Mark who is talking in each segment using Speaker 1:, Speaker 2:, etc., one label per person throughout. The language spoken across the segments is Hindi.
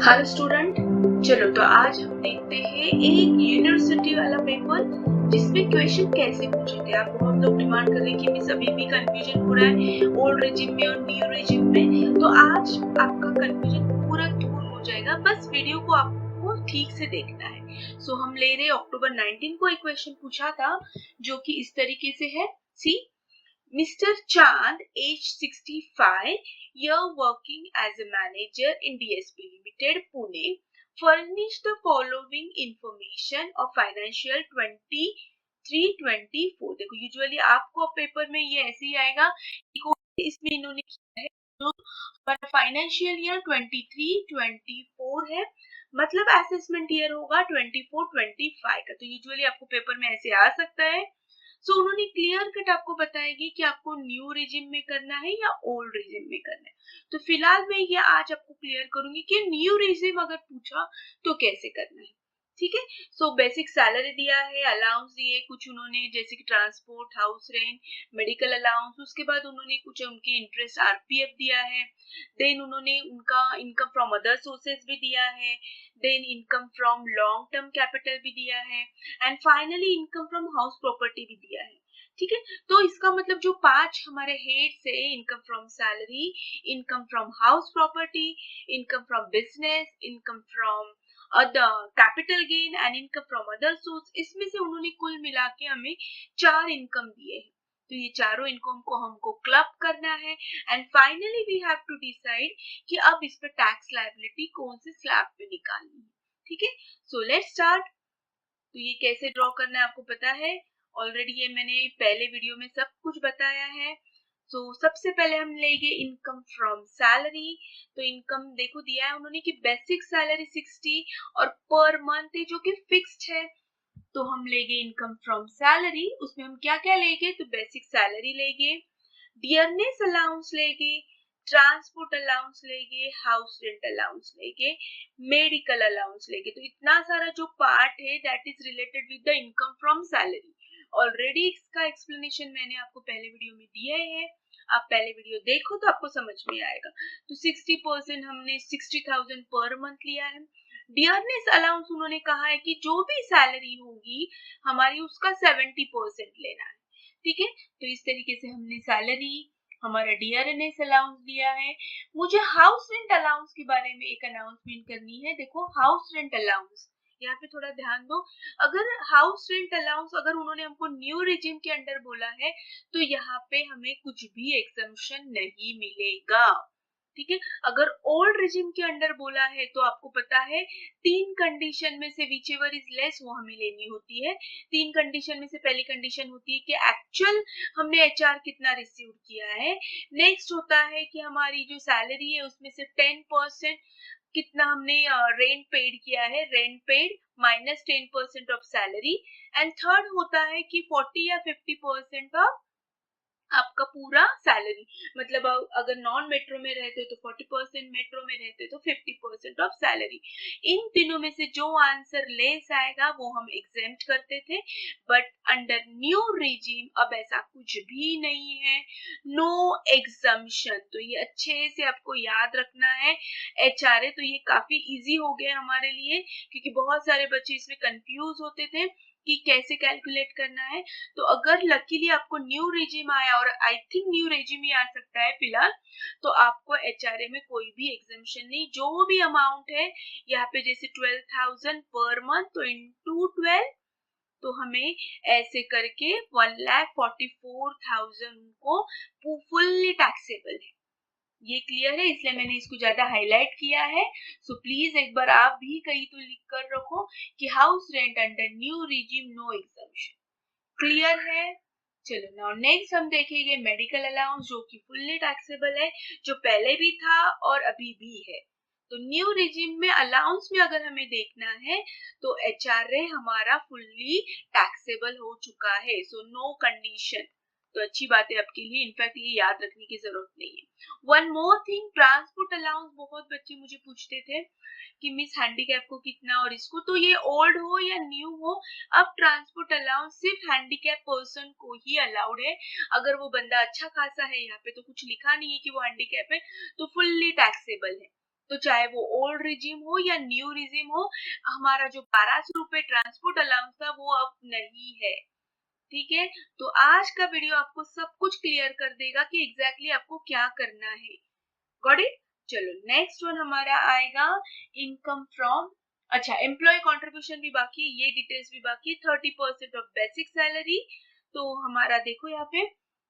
Speaker 1: हेलो स्टूडेंट, चलो तो आज हम देखते हैं एक यूनिवर्सिटी वाला पेपर जिसमें क्वेश्चन कैसे पूछे थे। आप बहुत लोग डिमांड कर रहे हैं कि मिस अभी भी कंफ्यूजन हो रहा है ओल्ड रेजिम में और न्यू रेजिम में, तो आज आपका कंफ्यूजन पूरा दूर हो जाएगा। बस वीडियो को आपको ठीक से देखना है। सो हम ले रहे अक्टूबर 19 को एक क्वेश्चन पूछा था जो कि इस तरीके से है। सी Mr. Chand, age 65, year working as a manager in DSP Limited, Pune, furnished the following information of financial 23-24। देखो यूजुअली आपको पेपर में ये ऐसे ही आएगा कि इसमें इन्होंने किया है जो फाइनेंशियल ईयर 23-24 है, मतलब असेसमेंट ईयर होगा 24-25 का। तो यूजुअली आपको पेपर में ऐसे आ सकता है। सो उन्होंने क्लियर कट आपको बताएगी कि आपको न्यू रेजिम में करना है या ओल्ड रेजिम में करना है। तो फिलहाल मैं ये आज आपको क्लियर करूंगी कि न्यू रेजिम अगर पूछा तो कैसे करना है। ठीक है। सो बेसिक सैलरी दिया है, अलाउंस दिए कुछ उन्होंने, जैसे कि transport, house rent, medical allowance. उसके बाद उन्होंने कुछ उनके इंटरेस्ट आरपीएफ दिया है। देन उन्होंने उनका इनकम फ्रॉम अदर सोर्सेज भी दिया है। Then income from long term capital भी दिया है। And finally income from house property भी दिया है। ठीक है। तो इसका मतलब जो 5 हमारे हेड्स है, income from salary, income from house property, income from business, income from other capital gain and income from other source, इसमें से उन्होंने कुल मिला के हमें 4 इनकम दिए हैं। तो ये चारों इनकम को हमको क्लब करना है and finally we have to decide कि अब इस पे टैक्स लायबिलिटी कौन से स्लैब पे निकालनी है। ठीक है। So let's start. तो ये कैसे ड्रॉ करना है आपको पता है ऑलरेडी, ये मैंने पहले वीडियो में सब कुछ बताया है। सो सबसे पहले हम लेंगे इनकम फ्रॉम सैलरी। तो इनकम देखो दिया है उन्होंने कि बेसिक सैलरी 60 और पर मंथ है जो कि फिक्स्ड है। तो हम लेंगे इनकम फ्रॉम सैलरी, उसमें हम क्या क्या लेंगे, तो बेसिक सैलरी लेंगे, डियरनेस अलाउंस लेंगे, ट्रांसपोर्ट अलाउंस लेंगे, हाउस रेंट अलाउंस लेंगे, मेडिकल अलाउंस लेंगे। तो इतना सारा जो पार्ट है that is related with the income from salary. Already इसका एक्सप्लेनेशन मैंने आपको पहले वीडियो में दिया है, आप पहले वीडियो देखो तो आपको समझ में आएगा। तो 60% हमने 60,000 पर मंथ लिया है। डियरनेस अलाउंस उन्होंने कहा है कि जो भी सैलरी होगी हमारी उसका 70% लेना है। ठीक है। तो इस तरीके से हमने सैलरी, हमारा डियरनेस अलाउंस दिया है। मुझे हाउस रेंट अलाउंस के बारे में एक अनाउंसमेंट करनी है। देखो हाउस रेंट अलाउंस, यहाँ पे थोड़ा ध्यान दो। अगर हाउस रेंट अलाउंस अगर उन्होंने हमको न्यू रेजिम के अंडर बोला है तो यहाँ पे हमें कुछ भी एग्जम्पशन नहीं मिलेगा। ठीक है। अगर ओल्ड रेजिम के अंडर बोला है तो आपको पता है 3 कंडीशन में से विच एवर इज लेस वो हमें लेनी होती है। 3 कंडीशन में से पहली कंडीशन होती है कि एक्चुअल हमने एचआर कितना रिसीव किया है। नेक्स्ट होता है कि हमारी जो सैलरी है उसमें से 10% कितना हमने रेंट पेड किया है, rent paid minus 10% of salary. And third होता है कि 40 या 50% ऑफ आपका पूरा सैलरी, मतलब अगर नॉन मेट्रो में रहते हो तो 40%, मेट्रो में रहते हो तो 50% ऑफ सैलरी। इन तीनों में से जो आंसर लेस आएगा वो हम एग्जेम्प्ट करते थे। बट अंडर न्यू रिजीम अब ऐसा कुछ भी नहीं है, नो एग्जम्पशन। तो ये अच्छे से आपको याद रखना है। एचआरए तो ये काफी इजी हो गया हमारे लिए, क्योंकि बहुत सारे बच्चे इसमें कंफ्यूज होते थे कि कैसे कैलकुलेट करना है। तो अगर लकीली आपको न्यू रेजिम आया, और आई थिंक न्यू रेजिम ही आ सकता है फिलहाल, तो आपको एचआरए में कोई भी एग्जामिशन नहीं, जो भी अमाउंट है यहाँ पे जैसे 12,000 पर मंथ तो इनटू 12, तो हमें ऐसे करके 1,44,000 को फुल्ली टैक्सेबल है। ये क्लियर है, इसलिए मैंने इसको ज्यादा हाईलाइट किया है। सो प्लीज एक बार आप भी कहीं तो लिख कर रखो कि house rent under new regime no exemption. Clear है। चलो नाउ नेक्स्ट हम देखेंगे मेडिकल अलाउंस, जो कि फुल्ली टैक्सेबल है, जो पहले भी था और अभी भी है। तो न्यू रिजिम में अलाउंस में अगर हमें देखना है तो एचआरए हमारा फुल्ली टैक्सेबल हो चुका है। सो नो कंडीशन, तो अच्छी बात है आपके लिए, इनफैक्ट ये याद रखने की जरूरत नहीं है। One more thing, transport allowance बहुत बच्चे मुझे पूछते थे कि मिस हैंडीकैप को कितना और इसको, तो ये ओल्ड हो या न्यू हो, अब ट्रांसपोर्ट अलाउंस सिर्फ हैंडीकैप पर्सन को ही अलाउड है। अगर वो बंदा अच्छा खासा है, यहाँ पे तो कुछ लिखा नहीं है कि वो हैंडीकैप है, तो फुल्ली टैक्सेबल है। तो चाहे वो ओल्ड रिजिम हो या न्यू रिजिम हो, हमारा जो 1200 रुपए ट्रांसपोर्ट अलाउंस था वो अब नहीं है। ठीक है, तो आज का वीडियो आपको सब कुछ क्लियर कर देगा कि एग्जैक्टली आपको क्या करना है। Got it? चलो नेक्स्ट वन हमारा आएगा इनकम फ्रॉम, अच्छा एम्प्लॉय कंट्रीब्यूशन भी बाकी है, ये डिटेल्स भी बाकी है। 30% ऑफ बेसिक सैलरी, तो हमारा देखो यहाँ पे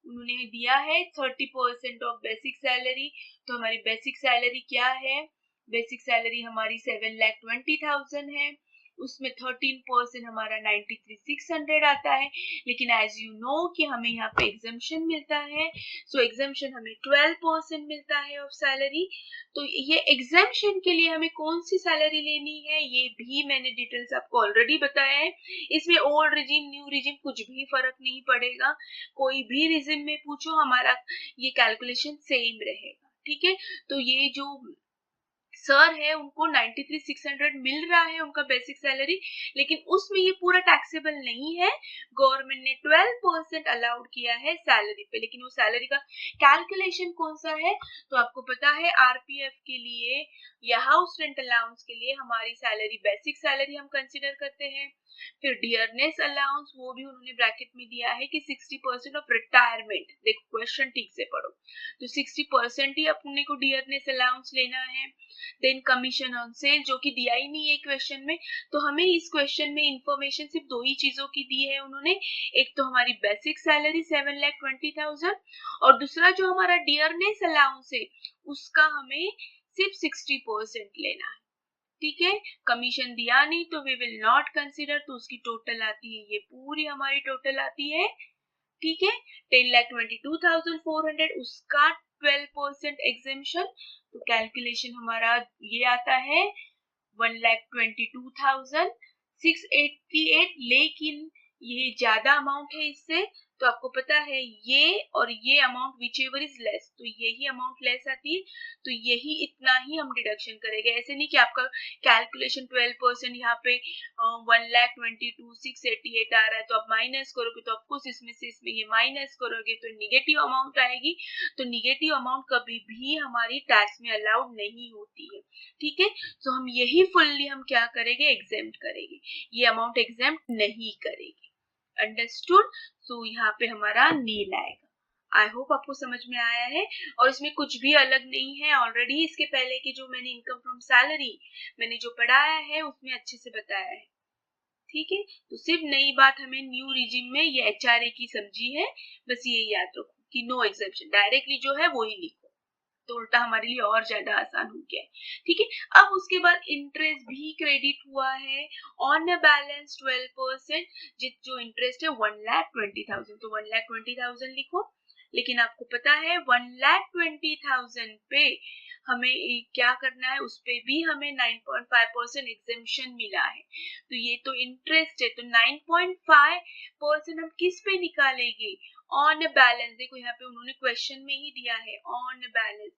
Speaker 1: उन्होंने दिया है 30% ऑफ बेसिक सैलरी। तो हमारी बेसिक सैलरी क्या है? बेसिक सैलरी हमारी 7,20,000 है, उसमें 13% हमारा 93,600 आता है। लेकिन एज यू नो कि हमें यहाँ पे एग्जम्पशन मिलता है, सो एग्जम्पशन हमें 12% मिलता है ऑफ सैलरी। तो ये एग्जम्पशन के लिए हमें कौन सी सैलरी लेनी है ये भी मैंने डिटेल्स आपको ऑलरेडी बताया है। इसमें ओल्ड रिजिम न्यू रिजिम कुछ भी फर्क नहीं पड़ेगा, कोई भी रिजिम में पूछो हमारा ये कैलकुलेशन सेम रहेगा। ठीक है, तो ये जो सर है उनको 93,600 मिल रहा है उनका बेसिक सैलरी, लेकिन उसमें ये पूरा टैक्सेबल नहीं है। गवर्नमेंट ने 12% अलाउड किया है सैलरी पे, लेकिन वो सैलरी का कैलकुलेशन कौन सा है? तो आपको पता है आरपीएफ के लिए या हाउस रेंट अलाउंस के लिए हमारी सैलरी बेसिक सैलरी हम कंसिडर करते हैं। फिर डियरनेस अलाउंस वो भी उन्होंने ब्रैकेट में दिया है कि 60% ऑफ रिटायरमेंट, देखो क्वेश्चन ठीक से पढ़ो, तो 60% ही अपने को डियरनेस अलाउंस लेना है। देन कमीशन ऑन सेल जो कि दिया ही नहीं है क्वेश्चन में, तो हमें इस क्वेश्चन में इंफॉर्मेशन सिर्फ दो ही चीजों की दी है उन्होंने, एक तो हमारी बेसिक सैलरी 7,20,000 और दूसरा जो हमारा डियरनेस अलाउंस है उसका हमें सिर्फ 60% लेना है। ठीक है, कमीशन दिया नहीं तो वी विल नॉट कंसिडर, तो उसकी टोटल आती है, ये पूरी हमारी टोटल आती है। ठीक है, 10,22,400 उसका 12% एग्जेम्पशन, तो कैलकुलेशन हमारा ये आता है 1,22,688। लेकिन ये ज्यादा अमाउंट है इससे, तो आपको पता है ये और ये amount which ever is less, तो यही अमाउंट लेस आती है, तो यही इतना ही हम डिडक्शन करेंगे। ऐसे नहीं कि आपका कैलकुलेशन 12% यहाँ पे 1,22,688 आ रहा है तो आप माइनस करोगे, तो ऑफकोर्स इसमें से इसमें ये माइनस करोगे तो निगेटिव अमाउंट आएगी। तो निगेटिव अमाउंट कभी भी हमारी टैक्स में अलाउड नहीं होती है। ठीक है, तो हम यही फुल्ली हम क्या करेंगे, एग्जेम्प्ट करेंगे, ये अमाउंट एग्जेम्प्ट नहीं करेंगे। अंडरस्टूड? सो यहाँ पे हमारा नील आएगा। आई होप आपको समझ में आया है, और इसमें कुछ भी अलग नहीं है। ऑलरेडी इसके पहले की जो मैंने इनकम फ्रॉम सैलरी मैंने जो पढ़ाया है उसमें अच्छे से बताया है। ठीक है, तो सिर्फ नई बात हमें न्यू रिजिम में ये एचआरए की समझी है, बस ये याद रखो कि नो एग्जेम्पशन, डायरेक्टली जो है वो ही लिखो, तो उल्टा हमारे लिए और ज्यादा आसान हो गया है। ठीक है, अब उसके बाद इंटरेस्ट भी क्रेडिट हुआ है ऑन अ बैलेंस 12%, जो इंटरेस्ट है 1,20,000, तो 1,20,000 लिखो। लेकिन आपको पता है 1,20,000 पे हमें क्या करना है, उस पे भी हमें 9.5% एग्जेम्पशन मिला है। तो ये तो इंटरेस्ट है, तो 9.5% हम किस पे निकालेंगे? On balance. देखो यहाँ पे उन्होंने क्वेश्चन में ही दिया है ऑन बैलेंस,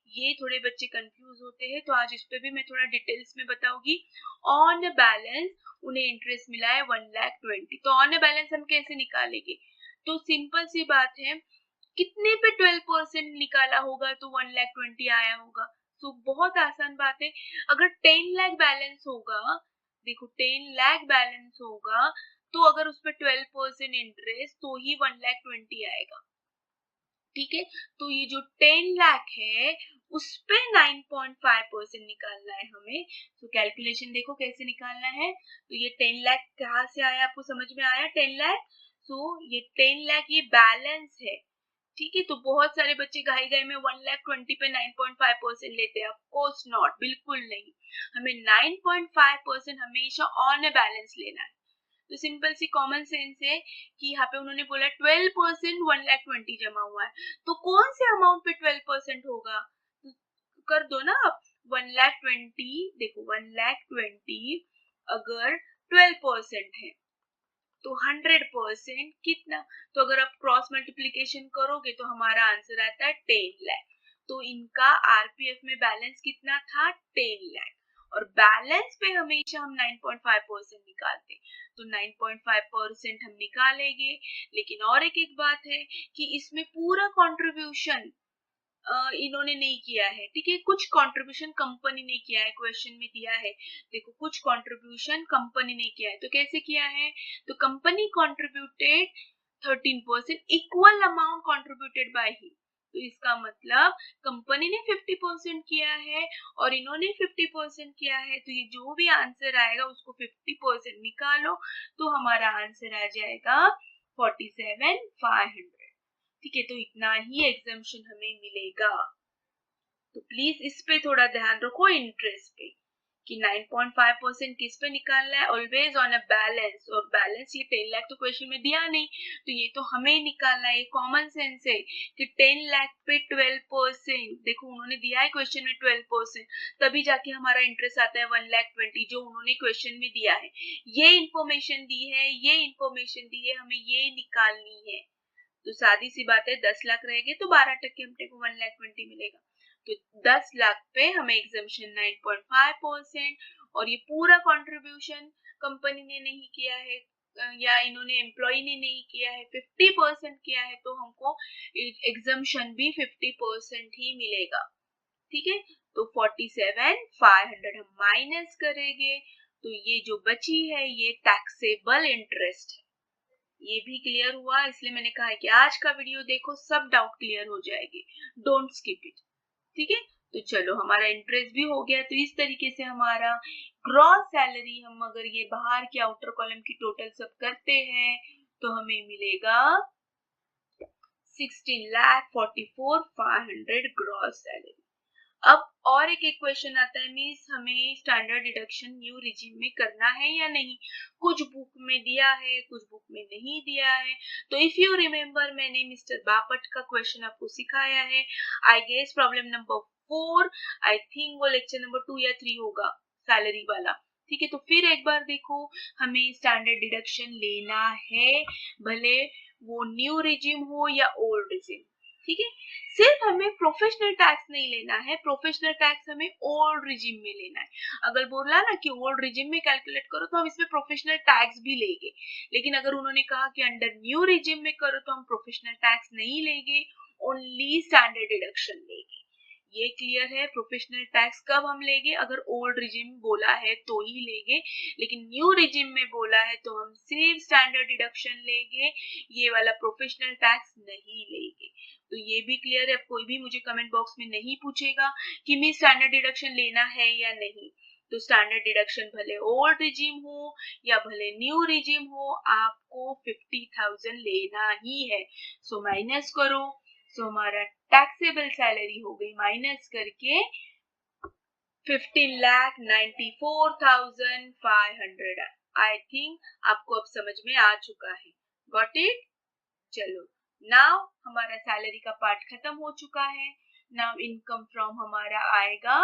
Speaker 1: ये थोड़े बच्चे कंफ्यूज होते हैं, तो आज इस पे भी मैं थोड़ा डिटेल्स में बताऊंगी। ऑन बैलेंस उन्हें इंटरेस्ट मिला है 1,20,000, तो ऑन बैलेंस हम कैसे निकालेंगे? तो सिंपल सी बात है, कितने पे 12% निकाला होगा तो 1,20,000 आया होगा? तो बहुत आसान बात है, अगर 10 लाख बैलेंस होगा, देखो 10 लाख बैलेंस होगा, तो अगर उस पर 12% इंटरेस्ट तो ही 1,20,000 आएगा। ठीक है, तो ये जो 10 लाख है उस पे 9.5% निकालना है हमें। तो कैलकुलेशन देखो कैसे निकालना है, तो ये 10 लाख कहाँ से आया, आपको समझ में आया 10 लाख? सो ये 10 लाख ये बैलेंस है। ठीक है, तो बहुत सारे बच्चे घाई घाई में 1,20,000 पे 9.5% लेते हैं, ऑफ कोर्स नॉट, बिल्कुल नहीं। हमें 9.5% हमेशा ऑन अ बैलेंस लेना है। तो सिंपल सी कॉमन सेंस है कि यहाँ पे उन्होंने बोला 12% 1,20,000 जमा हुआ है, तो कौन से अमाउंट पे 12% होगा? तो कर दो ना आप, 1,20,000, देखो 1,20,000 अगर 12% है तो 100% कितना? तो अगर आप क्रॉस मल्टीप्लीकेशन करोगे तो हमारा आंसर आता है 10 लाख। तो इनका आरपीएफ में बैलेंस कितना था? 10 लाख, और बैलेंस पे हमेशा हम 9.5% निकालते, तो 9.5% हम निकालेंगे। लेकिन और एक बात है कि इसमें पूरा कंट्रीब्यूशन इन्होंने नहीं किया है, ठीक है। कुछ कंट्रीब्यूशन कंपनी ने किया है, क्वेश्चन में दिया है, देखो कुछ कंट्रीब्यूशन कंपनी ने किया है, तो कैसे किया है, तो company contributed 13%, equal amount contributed by he, तो इसका मतलब कंपनी ने 50% किया है और इन्होंने 50% किया है, तो ये जो भी आंसर आएगा उसको 50% निकालो, तो हमारा आंसर आ जाएगा 47,500, ठीक है। तो इतना ही एग्जाम्शन हमें मिलेगा। तो प्लीज इस पे थोड़ा ध्यान रखो, इंटरेस्ट पे, कि 9.5% किस पे निकालना है, ऑलवेज ऑन अ बैलेंस, और बैलेंस ये 10 लाख तो क्वेश्चन में दिया नहीं, तो ये तो हमें ही निकालना है, ये कॉमन सेंस है कि 10 लाख पे 12%, देखो उन्होंने दिया है क्वेश्चन में 12%, तभी जाके हमारा इंटरेस्ट आता है 1,20,000 जो उन्होंने क्वेश्चन में दिया है। ये इंफॉर्मेशन दी है, ये इंफॉर्मेशन दी है, हमें ये निकालनी है। तो सादी सी बात है, 10 लाख रहेंगे तो 12% हमको 1,20,000 मिलेगा, तो 10 लाख पे हमें एग्जाम्शन 9.5%, और ये पूरा कंट्रीब्यूशन कंपनी ने नहीं किया है या इन्होंने एम्प्लॉय ने नहीं किया है, 50% किया है, तो हमको एग्जाम्शन भी 50% ही मिलेगा, ठीक है। तो 47,500 हम माइनस करेंगे, तो ये जो बची है ये टैक्सेबल इंटरेस्ट है। ये भी क्लियर हुआ, इसलिए मैंने कहा है कि आज का वीडियो देखो, सब डाउट क्लियर हो जाएंगे, डोंट स्किप इट, ठीक है। तो चलो हमारा इंटरेस्ट भी हो गया, तो इस तरीके से हमारा ग्रॉस सैलरी, हम अगर ये बाहर के आउटर कॉलम की टोटल सब करते हैं तो हमें मिलेगा 16,44,500 ग्रॉस सैलरी। अब और एक क्वेश्चन आता है, मीन्स हमें स्टैंडर्ड डिडक्शन न्यू रिजीम में करना है या नहीं, कुछ बुक में दिया है, कुछ बुक में नहीं दिया है। तो इफ यू रिमेम्बर, मैंने मिस्टर बापट का क्वेश्चन आपको सिखाया है, I guess problem number 4, I think वो लेक्चर नंबर 2 या 3 होगा, सैलरी वाला, ठीक है। तो फिर एक बार देखो, हमें स्टैंडर्ड डिडक्शन लेना है, भले वो न्यू रिजीम हो या ओल्ड रिजीम, ठीक है। सिर्फ हमें प्रोफेशनल टैक्स नहीं लेना है, प्रोफेशनल टैक्स हमें ओल्ड रिजिम में लेना है। अगर बोला ना कि ओल्ड रिजिम में कैलकुलेट करो तो हम इसमें प्रोफेशनल टैक्स भी लेंगे, लेकिन अगर उन्होंने कहा कि अंडर न्यू रिजिम में करो तो हम प्रोफेशनल टैक्स नहीं लेंगे, ओनली स्टैंडर्ड डिडक्शन लेंगे। ये क्लियर है, प्रोफेशनल टैक्स कब हम लेंगे, अगर ओल्ड रिजिम बोला है तो ही लेंगे, लेकिन न्यू रिजिम में बोला है तो हम सिर्फ स्टैंडर्ड डिडक्शन लेंगे, ये वाला प्रोफेशनल टैक्स नहीं लेंगे। तो ये भी क्लियर है, कोई भी मुझे कमेंट बॉक्स में नहीं पूछेगा कि मैं स्टैंडर्ड डिडक्शन लेना है या नहीं। तो स्टैंडर्ड डिडक्शन भले ओल्ड रिजीम हो या भले न्यू रिजीम हो, आपको 50,000 लेना ही है। सो माइनस करो, सो हमारा टैक्सेबल सैलरी हो गई माइनस करके 15,94,500। आई थिंक आपको अब समझ में आ चुका है, गॉट इट। चलो नाउ हमारा सैलरी का पार्ट खत्म हो चुका है। नाउ इनकम फ्रॉम हमारा आएगा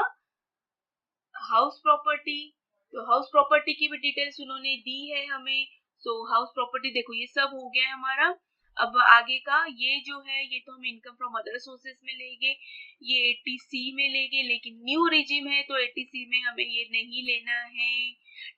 Speaker 1: हाउस प्रॉपर्टी। तो हाउस प्रॉपर्टी की भी डिटेल्स उन्होंने दी है हमें। सो हाउस प्रॉपर्टी देखो ये सब हो गया हमारा। अब आगे का ये जो है ये तो हम इनकम फ्रॉम अदर सोर्सेस में लेंगे, ये 80C में लेंगे, लेकिन न्यू रिजिम है तो 80C में हमें ये नहीं लेना है,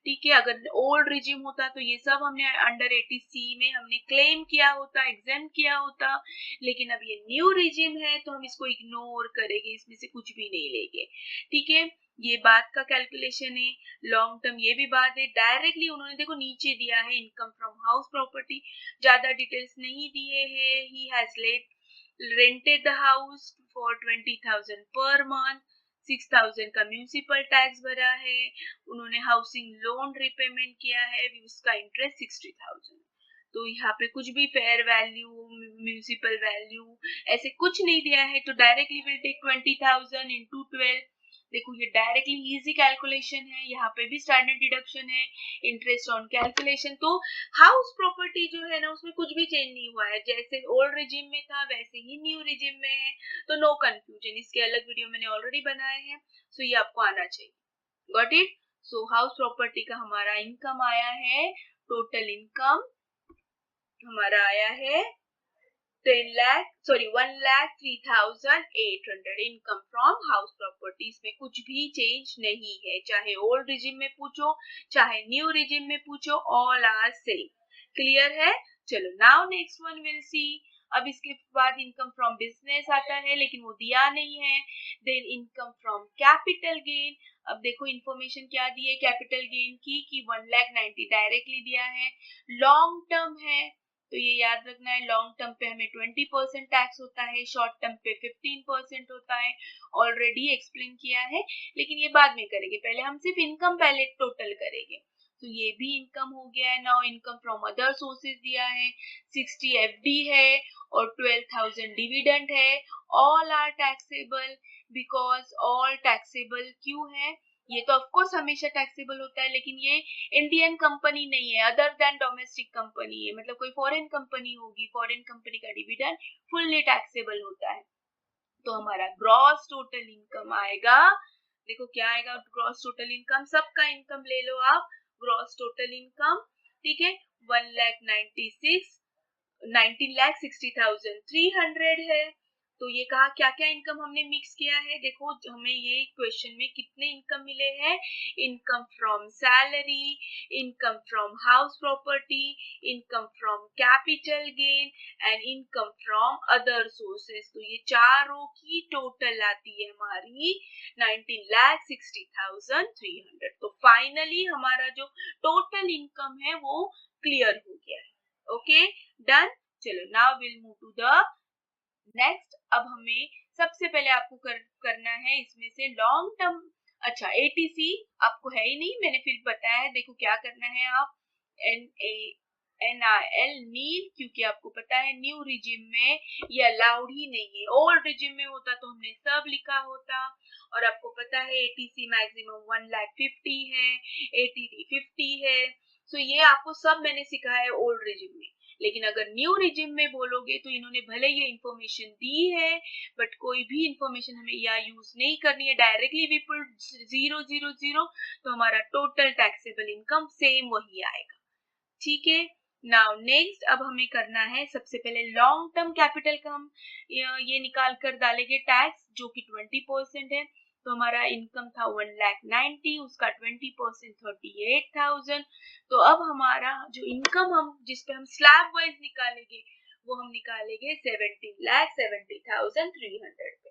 Speaker 1: ठीक है। अगर ओल्ड रिजिम होता तो ये सब हमने अंडर 80C में हमने क्लेम किया होता, एग्जाम किया होता, लेकिन अब ये न्यू रिजिम है तो हम इसको इग्नोर करेंगे, इसमें से कुछ भी नहीं लेंगे, ठीक है। ये बात का कैलकुलेशन है, लॉन्ग टर्म ये भी बात है। डायरेक्टली उन्होंने देखो नीचे दिया है इनकम फ्रॉम हाउस प्रॉपर्टी, ज्यादा डिटेल्स नहीं दिए हैं। He has rented the house for 20,000 per month, 6,000 का म्यूनिसिपल टैक्स भरा है, उन्होंने हाउसिंग लोन रिपेमेंट किया है, उसका इंटरेस्ट 60,000। तो यहाँ पे कुछ भी फेयर वैल्यू, म्यूनिसिपल वैल्यू ऐसे कुछ नहीं दिया है, तो डायरेक्टली विल टेक 20,000 इंटू 12। देखो ये डायरेक्टली इजी कैलकुलेशन है, यहाँ पे भी स्टैंडर्ड डिडक्शन है, इंटरेस्ट ऑन कैलकुलेशन। तो हाउस प्रॉपर्टी जो है ना उसमें कुछ भी चेंज नहीं हुआ है, जैसे ओल्ड रिजिम में था वैसे ही न्यू रिजिम में है, तो नो कंफ्यूजन। इसके अलग वीडियो मैंने ऑलरेडी बनाए हैं, सो ये आपको आना चाहिए, got it. So house property का हमारा इनकम आया है, टोटल इनकम हमारा आया है 1,03,800 इनकम फ्रॉम हाउस प्रॉपर्टीज में कुछ भी चेंज नहीं है, चाहे ओल्ड रिजिम में पूछो चाहे न्यू रिजिम में पूछो, ऑल आर सेम। क्लियर है। चलो now next one will see अब इसके बाद इनकम फ्रॉम बिजनेस आता है, लेकिन वो दिया नहीं है। Then income from capital gain, अब देखो इन्फॉर्मेशन क्या दी है कैपिटल गेन की कि 1,90,000 डायरेक्टली दिया है, लॉन्ग टर्म है तो ये याद रखना है, लॉन्ग टर्म पे हमें 20% टैक्स होता है, शॉर्ट टर्म पे 15% होता है, ऑलरेडी एक्सप्लेन किया है, लेकिन ये बाद में करेंगे, पहले हम सिर्फ इनकम पहले टोटल करेंगे। तो ये भी इनकम हो गया है। Now income from other sources दिया है, 60 एफडी है और 12,000 डिविडेंड है, all are taxable because all taxable क्यों है, ये तो ऑफ कोर्स हमेशा टैक्सेबल होता है, लेकिन ये इंडियन कंपनी नहीं है, अदर देन डोमेस्टिक कंपनी है, मतलब कोई फॉरेन कंपनी होगी, फॉरेन कंपनी का डिविडेंड फुल्ली टैक्सेबल होता है। तो हमारा ग्रॉस टोटल इनकम आएगा, देखो क्या आएगा ग्रॉस टोटल इनकम, सबका इनकम ले लो आप, ग्रॉस टोटल इनकम, ठीक है, 19,60,300 है। तो ये कहा क्या क्या इनकम हमने मिक्स किया है, देखो हमें ये क्वेश्चन में कितने इनकम मिले हैं, income from salary, income from house property, income from capital gain and income from other sources. तो ये चारों की टोटल आती है हमारी 19,60,300। तो फाइनली हमारा जो टोटल इनकम है वो क्लियर हो गया है। ओके डन, चलो now will move to the next. अब हमें सबसे पहले आपको करना है इसमें से लॉन्ग टर्म, अच्छा एटीसी आपको है ही नहीं, मैंने फिर बताया है, देखो क्या करना है आप NIL नील, क्योंकि आपको पता है न्यू रिजिम में ये अलाउड ही नहीं है, ओल्ड रिजिम में होता तो हमने सब लिखा होता, और आपको पता है एटीसी मैक्सिमम 1,50,000 है, एटीडी 50 है, सो ये आपको सब मैंने सिखाया है ओल्ड रिजिम में। लेकिन अगर न्यू रिजिम में बोलोगे तो इन्होंने भले ये इंफॉर्मेशन दी है, बट कोई भी इंफॉर्मेशन हमें यहाँ यूज नहीं करनी है, डायरेक्टली वी पुट 000, तो हमारा टोटल टैक्सेबल इनकम सेम वही आएगा, ठीक है। नाउ नेक्स्ट, अब हमें करना है सबसे पहले लॉन्ग टर्म कैपिटल का हम ये निकाल कर डालेंगे टैक्स, जो कि 20% है। तो हमारा इनकम था 1,90,000, उसका 20% 38,000। तो अब हमारा जो इनकम हम जिस पे हम स्लैब वाइज निकालेंगे वो हम निकालेंगे 17,70,300 पे।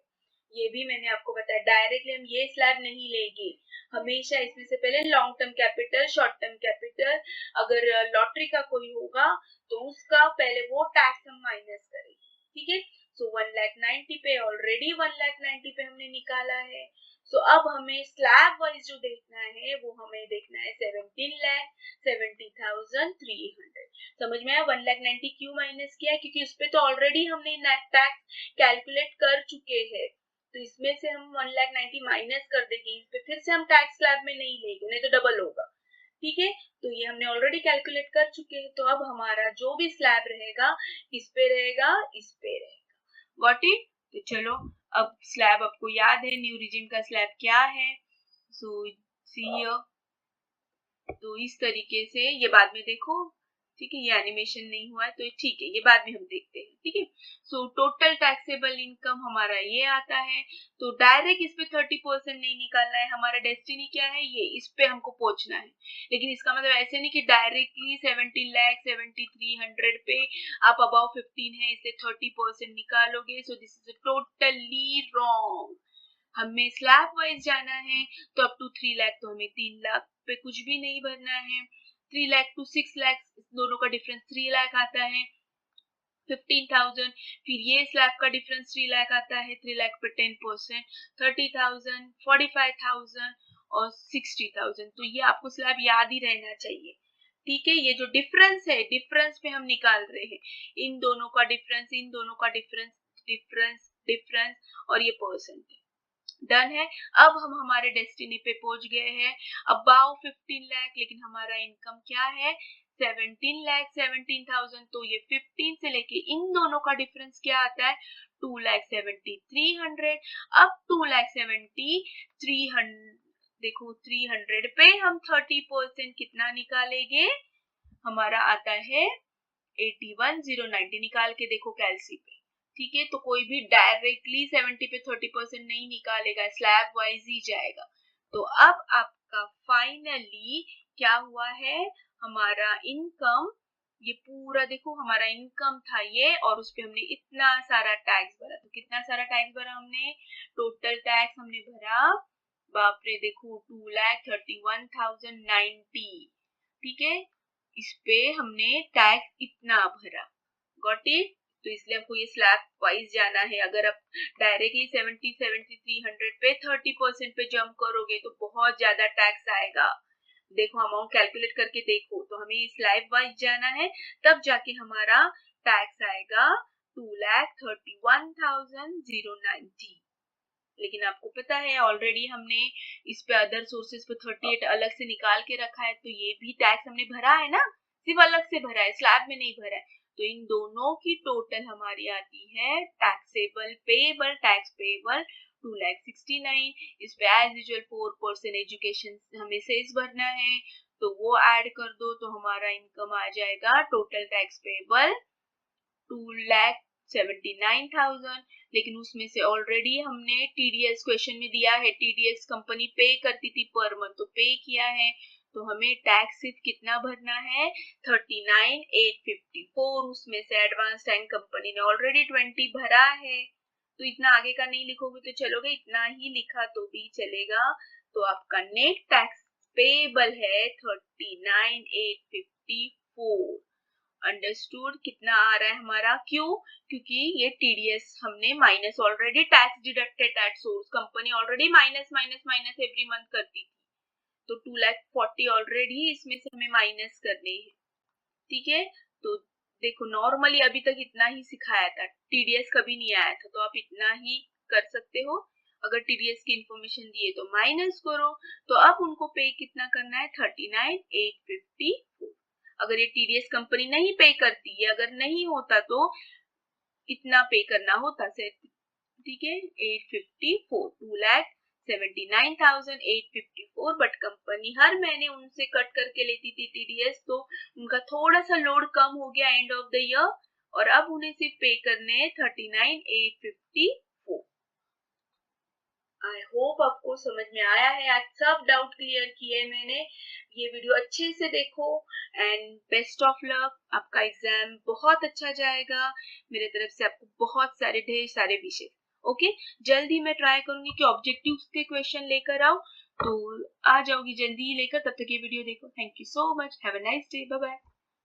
Speaker 1: ये भी मैंने आपको बताया, डायरेक्टली हम ये स्लैब नहीं लेंगे, हमेशा इसमें से पहले long term capital, short term capital, अगर लॉटरी का कोई होगा तो उसका पहले वो टैक्स हम माइनस करेंगे, ठीक है। सो 1,90,000 पे ऑलरेडी 1,90,000 पे हमने निकाला है। सो अब हमें स्लैब वाइज जो देखना है वो हमें देखना है 17,70,300। समझ में आया 1,90,000 क्यों माइनस किया, क्योंकि उस पे तो ऑलरेडी हमने टैक्स कैलकुलेट कर चुके हैं, तो इसमें से हम 1,90,000 माइनस कर देंगे, इस पे फिर से हम टैक्स स्लैब में नहीं लेंगे, नहीं तो डबल होगा, ठीक है। तो ये हमने ऑलरेडी कैलकुलेट कर चुके हैं, तो अब हमारा जो भी स्लैब रहेगा इस पे रहेगा, इस पे रहेगा, गॉट इट। तो चलो अब स्लैब आपको याद है न्यू रिजिम का स्लैब क्या है, सो सी हियर, तो इस तरीके से ये बाद में देखो, ठीक है, ये एनिमेशन नहीं हुआ है तो ठीक है, ये बाद में हम देखते हैं, ठीक है। सो टोटल टैक्सेबल इनकम हमारा ये आता है, तो डायरेक्ट इस पे 30% नहीं निकालना है, हमारा डेस्टिनी क्या है, ये इस पे हमको पहुंचना है, लेकिन इसका मतलब ऐसे नहीं कि डायरेक्टली 17,73,000 पे आप अबाउ 15 है इसलिए 30% निकालोगे, so this is totally wrong. हमें स्लैब वाइज जाना है, तो अप टू 3 लाख, तो हमें 3 लाख पे कुछ भी नहीं भरना है, 3 लाख टू 6 लाख दोनों का डिफरेंस 3 लाख आता है, 15,000, फिर ये स्लैब का डिफरेंस 3 लाख आता है, 3 लाख पे 10% 30,000, 45,000 और 60,000। तो ये आपको स्लैब याद ही रहना चाहिए, ठीक है। ये जो डिफरेंस है, डिफरेंस पे हम निकाल रहे हैं, इन दोनों का डिफरेंस, इन दोनों का डिफरेंस, डिफरेंस डिफरेंस और ये परसेंट है, डन है। अब हम हमारे डेस्टिनी पे पहुंच गए हैं, अबाउ 15 लाख, लेकिन हमारा इनकम क्या है 17,17,000, तो ये 15 से लेके इन दोनों का डिफरेंस क्या आता है 2,70,300। अब 2,70,300, देखो 300 पे हम 30% कितना निकालेंगे, हमारा आता है 81,090, निकाल के देखो कैलसी पे, ठीक है। तो कोई भी डायरेक्टली 70 पे 30% नहीं निकालेगा, स्लैब वाइज ही जाएगा। तो अब आपका फाइनली क्या हुआ है, हमारा इनकम ये पूरा देखो हमारा इनकम था ये, और उस पे हमने इतना सारा टैक्स भरा। तो कितना सारा टैक्स भरा हमने, टोटल टैक्स हमने भरा, बाप रे देखो 2,31,090। ठीक है, इस पे हमने टैक्स इतना भरा। Got it. तो इसलिए आपको ये स्लैब वाइज जाना है। अगर आप डायरेक्टली 70, 7300 पे 30% पे जंप करोगे तो बहुत ज्यादा टैक्स आएगा। देखो अमाउंट कैलकुलेट करके देखो, तो हमें स्लैब वाइज जाना है, तब जाके हमारा टैक्स आएगा 2,31,090। लेकिन आपको पता है ऑलरेडी हमने इस पे अदर सोर्सेज पे 38 अलग से निकाल के रखा है, तो ये भी टैक्स हमने भरा है ना, सिर्फ अलग से भरा है, स्लैब में नहीं भरा है। तो इन दोनों की टोटल हमारी आती है टैक्सेबल पेएबल, टैक्स पेएबल 2,69,000। इस पे एज यूजुअल 4% एजुकेशन हमें सेस भरना है, तो वो ऐड कर दो, तो हमारा इनकम आ जाएगा टोटल टैक्स पेएबल 2,79,000। लेकिन उसमें से ऑलरेडी हमने टीडीएस क्वेश्चन में दिया है, टीडीएस कंपनी पे करती थी पर मंथ, तो पे किया है, तो हमें टैक्स सिर्फ कितना भरना है 39,854। उसमें से एडवांस टैक्स कंपनी ने ऑलरेडी 20 भरा है, तो इतना आगे का नहीं लिखोगे तो चलोगे, इतना ही लिखा तो भी चलेगा। तो आपका नेट टैक्स पेएबल है 39,854। अंडरस्टूड। कितना आ रहा है हमारा, क्यों, क्योंकि ये टीडीएस हमने minus already tax deducted at source, company already minus minus minus every month करती थी, तो 2,40,000 ऑलरेडी इसमें से हमें माइनस करने हैं। ठीक है, तो देखो नॉर्मली अभी तक इतना ही सिखाया था, टीडीएस कभी नहीं आया था, तो आप इतना ही कर सकते हो। अगर टीडीएस की इंफॉर्मेशन दिए तो माइनस करो, तो अब उनको पे कितना करना है 39,854। अगर ये टीडीएस कंपनी नहीं पे करती है, अगर नहीं होता तो इतना पे करना होता से, ठीक है 854, 2,79,854। बट कंपनी हर महीने उनसे कट करके लेती थी टीडीएस, तो उनका थोड़ा सा लोड कम हो गया एंड ऑफ द ईयर, और अब उन्हें सिर्फ पे करने 39,854। आई होप आपको समझ में आया है, आज सब डाउट क्लियर किए मैंने। ये वीडियो अच्छे से देखो एंड बेस्ट ऑफ लक। आपका एग्जाम बहुत अच्छा जाएगा, मेरे तरफ से आपको बहुत सारे ढेर सारे विषय। ओके, जल्दी मैं ट्राई करूंगी कि ऑब्जेक्टिव्स के क्वेश्चन लेकर आओ, तो आ जाओगी जल्दी ही लेकर। तब तक ये वीडियो देखो। Thank you so much, have a nice day, bye bye.